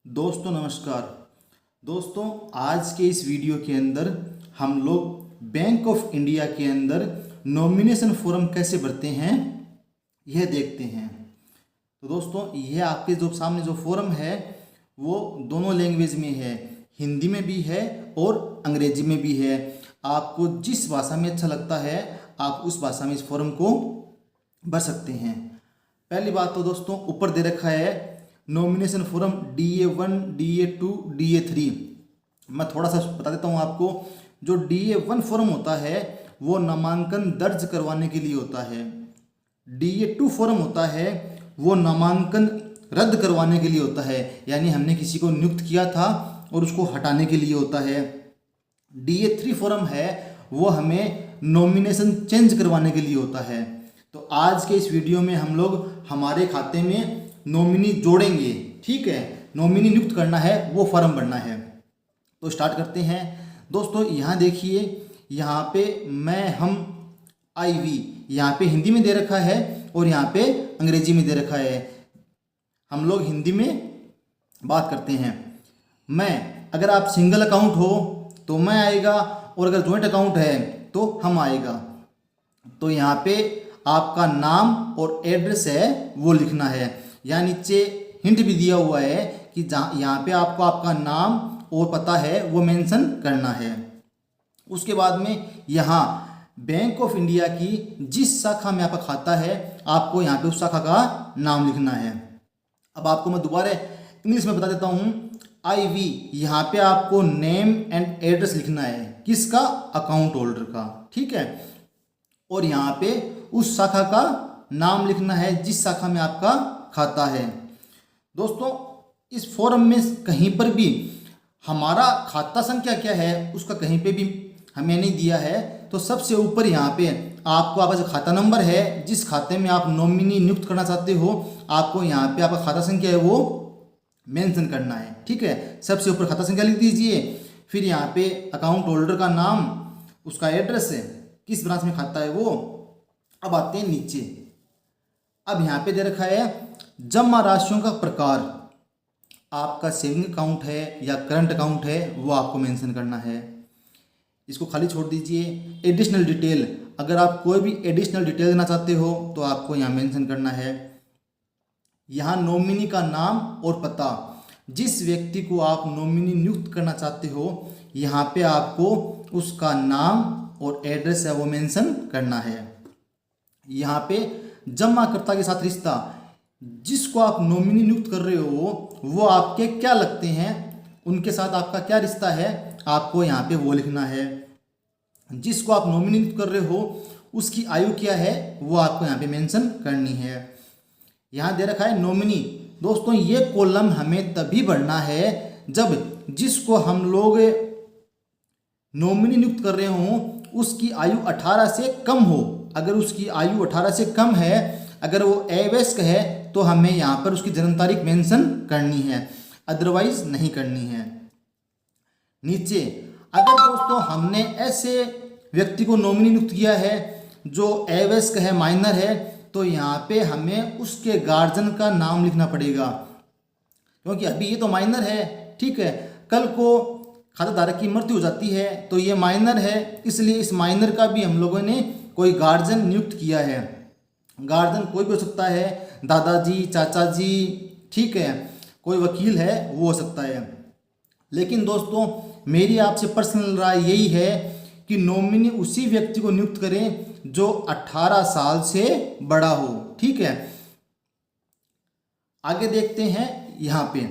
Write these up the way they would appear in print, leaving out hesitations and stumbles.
दोस्तों नमस्कार। दोस्तों आज के इस वीडियो के अंदर हम लोग बैंक ऑफ इंडिया के अंदर नॉमिनेशन फॉर्म कैसे भरते हैं यह देखते हैं। तो दोस्तों यह आपके जो सामने जो फॉर्म है वो दोनों लैंग्वेज में है, हिंदी में भी है और अंग्रेजी में भी है। आपको जिस भाषा में अच्छा लगता है आप उस भाषा में इस फॉर्म को भर सकते हैं। पहली बात तो दोस्तों ऊपर दे रखा है nomination form DA1, DA2, DA3। मैं थोड़ा सा बता देता हूँ आपको। जो DA1 फॉर्म होता है वो नामांकन दर्ज करवाने के लिए होता है। DA2 फॉर्म होता है वो नामांकन रद्द करवाने के लिए होता है, यानी हमने किसी को नियुक्त किया था और उसको हटाने के लिए होता है। DA3 फॉर्म है वो हमें नॉमिनेशन चेंज करवाने के लिए होता है। तो आज के इस वीडियो में हम लोग हमारे खाते में नॉमिनी जोड़ेंगे, ठीक है। नॉमिनी नियुक्त करना है, वो फॉर्म भरना है। तो स्टार्ट करते हैं। दोस्तों यहाँ देखिए, यहाँ पे मैं हम IV यहाँ पे हिंदी में दे रखा है और यहाँ पे अंग्रेजी में दे रखा है। हम लोग हिंदी में बात करते हैं। मैं, अगर आप सिंगल अकाउंट हो तो मैं आएगा और अगर जॉइंट अकाउंट है तो हम आएगा। तो यहाँ पे आपका नाम और एड्रेस है वो लिखना है। यहाँ नीचे हिंट भी दिया हुआ है कि जहाँ यहाँ पे आपको आपका नाम और पता है वो मेंशन करना है। उसके बाद में यहाँ बैंक ऑफ इंडिया की जिस शाखा में आपका खाता है आपको यहाँ पे उस शाखा का नाम लिखना है। अब आपको मैं दोबारा इंग्लिश में बता देता हूँ। IV यहाँ पे आपको नेम एंड एड्रेस लिखना है, किसका? अकाउंट होल्डर का, ठीक है। और यहाँ पे उस शाखा का नाम लिखना है जिस शाखा में आपका खाता है। दोस्तों इस फॉर्म में कहीं पर भी हमारा खाता संख्या क्या है उसका कहीं पे भी हमें नहीं दिया है। तो सबसे ऊपर यहाँ पे आपको आपका जो खाता नंबर है, जिस खाते में आप नॉमिनी नियुक्त करना चाहते हो, आपको यहाँ पे आपका खाता संख्या है वो मेंशन करना है, ठीक है। सबसे ऊपर खाता संख्या लिख दीजिए। फिर यहाँ पे अकाउंट होल्डर का नाम, उसका एड्रेस है, किस ब्रांच में खाता है वो। अब आते हैं नीचे। अब यहाँ पे दे रखा है जमा राशियों का प्रकार। आपका सेविंग अकाउंट है या करंट अकाउंट है वो आपको मेंशन करना है। इसको खाली छोड़ दीजिए। एडिशनल डिटेल, अगर आप कोई भी एडिशनल डिटेल देना चाहते हो तो आपको यहाँ मेंशन करना है। यहाँ नॉमिनी का नाम और पता, जिस व्यक्ति को आप नॉमिनी नियुक्त करना चाहते हो यहाँ पे आपको उसका नाम और एड्रेस है वो मेंशन करना है। यहाँ पे जमाकर्ता के साथ रिश्ता, जिसको आप नॉमिनी नियुक्त कर रहे हो वो आपके क्या लगते हैं, उनके साथ आपका क्या रिश्ता है, आपको यहाँ पे वो लिखना है। जिसको आप नॉमिनी नियुक्त कर रहे हो उसकी आयु क्या है वो आपको यहाँ पे मेंशन करनी है। यहाँ दे रखा है नॉमिनी। दोस्तों ये कॉलम हमें तभी भरना है जब जिसको हम लोग नॉमिनी नियुक्त कर रहे हो उसकी आयु 18 से कम हो। अगर उसकी आयु 18 से कम है, अगर वो अवयस्क है तो हमें यहाँ पर उसकी जन्म तारीख मेंशन करनी है, अदरवाइज नहीं करनी है। नीचे अगर दोस्तों हमने ऐसे व्यक्ति को नॉमिनी नियुक्त किया है जो अवयस्क है, माइनर है, तो यहाँ पे हमें उसके गार्जियन का नाम लिखना पड़ेगा, क्योंकि अभी ये तो माइनर है, ठीक है। कल को खाता धारक की मृत्यु हो जाती है तो ये माइनर है, इसलिए इस माइनर का भी हम लोगों ने कोई गार्जियन नियुक्त किया है। गार्जियन कोई भी हो सकता है, दादाजी, चाचा जी, ठीक है। कोई वकील है वो हो सकता है। लेकिन दोस्तों मेरी आपसे पर्सनल राय यही है कि नॉमिनी उसी व्यक्ति को नियुक्त करें जो 18 साल से बड़ा हो, ठीक है। आगे देखते हैं। यहाँ पे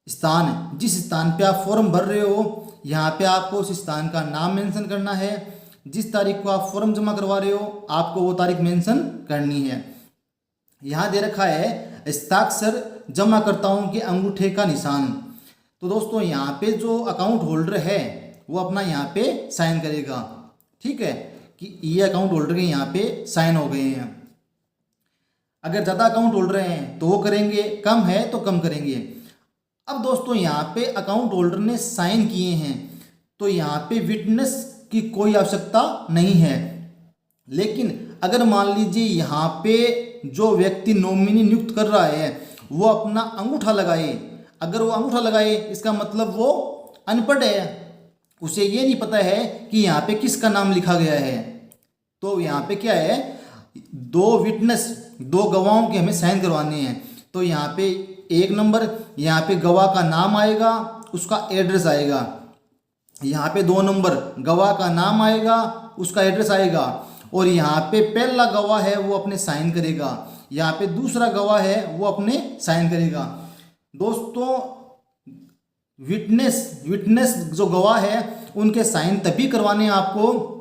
स्थान, जिस स्थान पे आप फॉर्म भर रहे हो यहाँ पे आपको उस स्थान का नाम मेंशन करना है। जिस तारीख को आप फॉर्म जमा करवा रहे हो आपको वो तारीख मेंशन करनी है। यहाँ दे रखा है हस्ताक्षर जमाकर्ताओं के अंगूठे का निशान। तो दोस्तों यहाँ पे जो अकाउंट होल्डर है वो अपना यहाँ पे साइन करेगा, ठीक है, कि ये अकाउंट होल्डर के यहाँ पे साइन हो गए हैं। अगर ज़्यादा अकाउंट होल्डर हैं तो वो करेंगे, कम है तो कम करेंगे। अब दोस्तों यहाँ पे अकाउंट होल्डर ने साइन किए हैं तो यहाँ पे विटनेस की कोई आवश्यकता नहीं है। लेकिन अगर मान लीजिए यहाँ पे जो व्यक्ति नॉमिनी नियुक्त कर रहा है वो अपना अंगूठा लगाए, अगर वो अंगूठा लगाए इसका मतलब वो अनपढ़ है, उसे ये नहीं पता है कि यहाँ पे किसका नाम लिखा गया है। तो यहाँ पे क्या है, दो विटनेस, दो गवाहों के हमें साइन करवाने हैं। तो यहाँ पे 1 नंबर, यहाँ पे गवाह का नाम आएगा, उसका एड्रेस आएगा। यहाँ पे 2 नंबर, गवाह का नाम आएगा, उसका एड्रेस आएगा। और यहाँ पे पहला गवाह है वो अपने साइन करेगा, यहाँ पे दूसरा गवाह है वो अपने साइन करेगा। दोस्तों विटनेस जो गवाह है उनके साइन तभी करवाने हैं आपको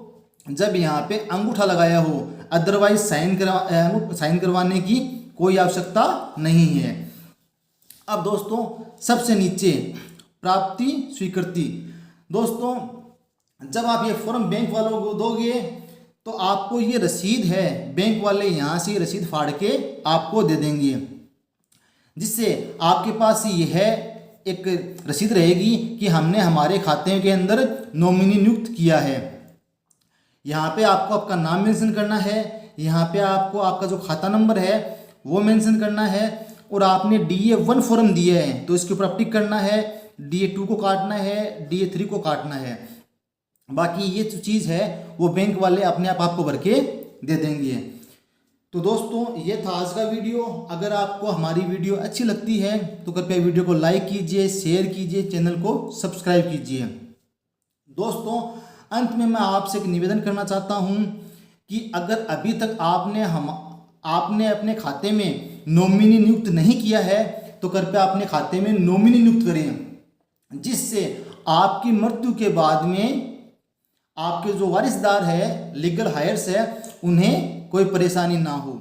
जब यहाँ पे अंगूठा लगाया हो, अदरवाइज साइन करवाने की कोई आवश्यकता नहीं है। अब दोस्तों सबसे नीचे प्राप्ति स्वीकृति। दोस्तों जब आप ये फॉर्म बैंक वालों को दोगे तो आपको ये रसीद है, बैंक वाले यहाँ से रसीद फाड़ के आपको दे देंगे, जिससे आपके पास ये है एक रसीद रहेगी कि हमने हमारे खाते के अंदर नॉमिनी नियुक्त किया है। यहाँ पे आपको आपका नाम मेंशन करना है, यहाँ पे आपको आपका जो खाता नंबर है वो मेंशन करना है, और आपने DA1 फॉर्म दिया है तो इसके ऊपर आप टिक करना है, DA2 को काटना है, DA3 को काटना है। बाकी ये जो चीज़ है वो बैंक वाले अपने आप आपको भर के दे देंगे। तो दोस्तों ये था आज का वीडियो। अगर आपको हमारी वीडियो अच्छी लगती है तो कृपया वीडियो को लाइक कीजिए, शेयर कीजिए, चैनल को सब्सक्राइब कीजिए। दोस्तों अंत में मैं आपसे एक निवेदन करना चाहता हूँ कि अगर अभी तक आपने अपने खाते में नॉमिनी नियुक्त नहीं किया है तो कृपया अपने खाते में नॉमिनी नियुक्त करें, जिससे आपकी मृत्यु के बाद में आपके जो वारिसदार है, लीगल हायर्स है, उन्हें कोई परेशानी ना हो।